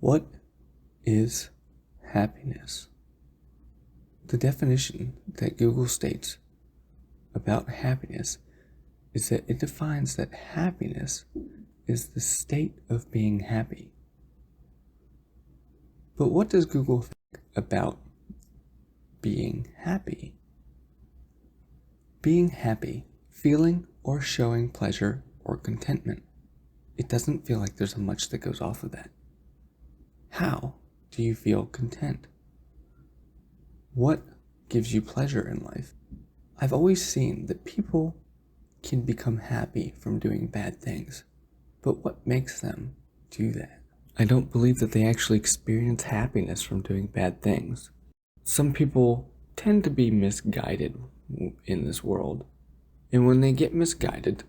What is happiness? The definition that Google states about happiness is that it defines that happiness is the state of being happy. But what does Google think about being happy? Being happy, feeling or showing pleasure or contentment. It doesn't feel like there's much that goes off of that. How do you feel content? What gives you pleasure in life? I've always seen that people can become happy from doing bad things, but what makes them do that? I don't believe that they actually experience happiness from doing bad things. Some people tend to be misguided in this world, and when they get misguided,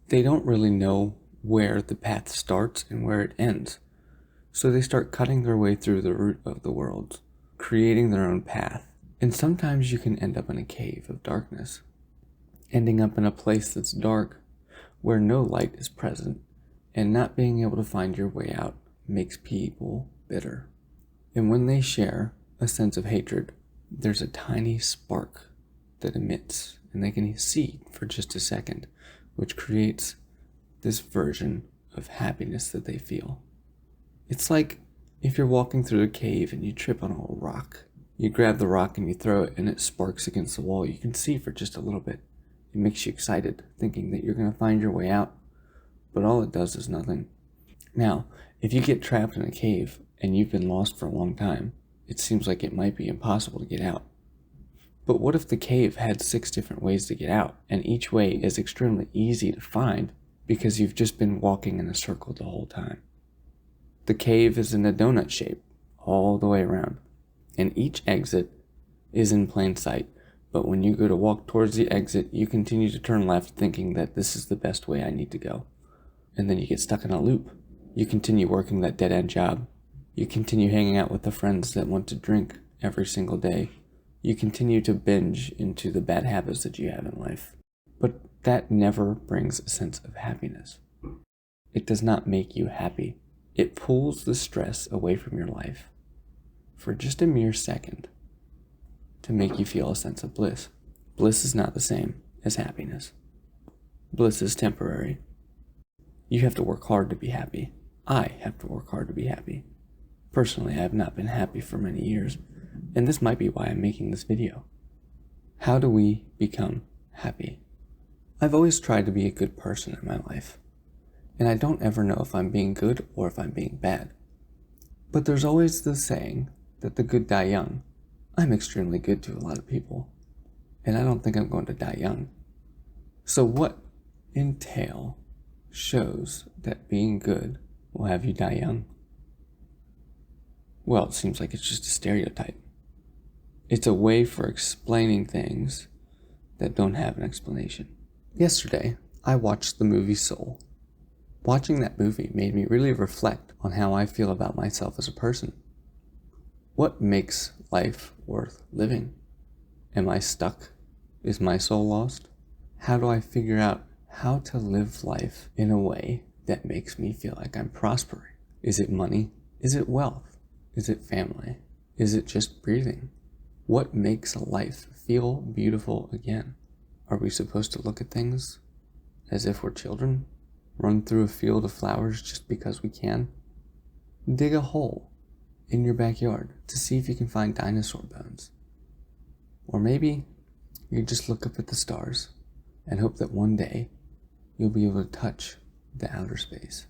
they don't really know where the path starts and where it ends. So they start cutting their way through the root of the world, creating their own path. And sometimes you can end up in a cave of darkness, ending up in a place that's dark, where no light is present, and not being able to find your way out makes people bitter. And when they share a sense of hatred, there's a tiny spark that emits, and they can see for just a second, which creates this version of happiness that they feel. It's like if you're walking through a cave and you trip on a rock. You grab the rock and you throw it and it sparks against the wall. You can see for just a little bit. It makes you excited, thinking that you're going to find your way out. But all it does is nothing. Now, if you get trapped in a cave and you've been lost for a long time, it seems like it might be impossible to get out. But what if the cave had 6 different ways to get out, and each way is extremely easy to find because you've just been walking in a circle the whole time? The cave is in a donut shape all the way around, and each exit is in plain sight. But when you go to walk towards the exit, you continue to turn left thinking that this is the best way I need to go. And then you get stuck in a loop. You continue working that dead-end job. You continue hanging out with the friends that want to drink every single day. You continue to binge into the bad habits that you have in life. But that never brings a sense of happiness. It does not make you happy. It pulls the stress away from your life for just a mere second to make you feel a sense of bliss. Bliss is not the same as happiness. Bliss is temporary. You have to work hard to be happy. I have to work hard to be happy. Personally, I have not been happy for many years, and this might be why I'm making this video. How do we become happy? I've always tried to be a good person in my life, and I don't ever know if I'm being good or if I'm being bad. But there's always the saying that the good die young. I'm extremely good to a lot of people, and I don't think I'm going to die young. So what entail shows that being good will have you die young? Well, it seems like it's just a stereotype. It's a way for explaining things that don't have an explanation. Yesterday, I watched the movie Soul. Watching that movie made me really reflect on how I feel about myself as a person. What makes life worth living? Am I stuck? Is my soul lost? How do I figure out how to live life in a way that makes me feel like I'm prospering? Is it money? Is it wealth? Is it family? Is it just breathing? What makes a life feel beautiful again? Are we supposed to look at things as if we're children? Run through a field of flowers just because we can? Dig a hole in your backyard to see if you can find dinosaur bones. Or maybe you just look up at the stars and hope that one day you'll be able to touch the outer space.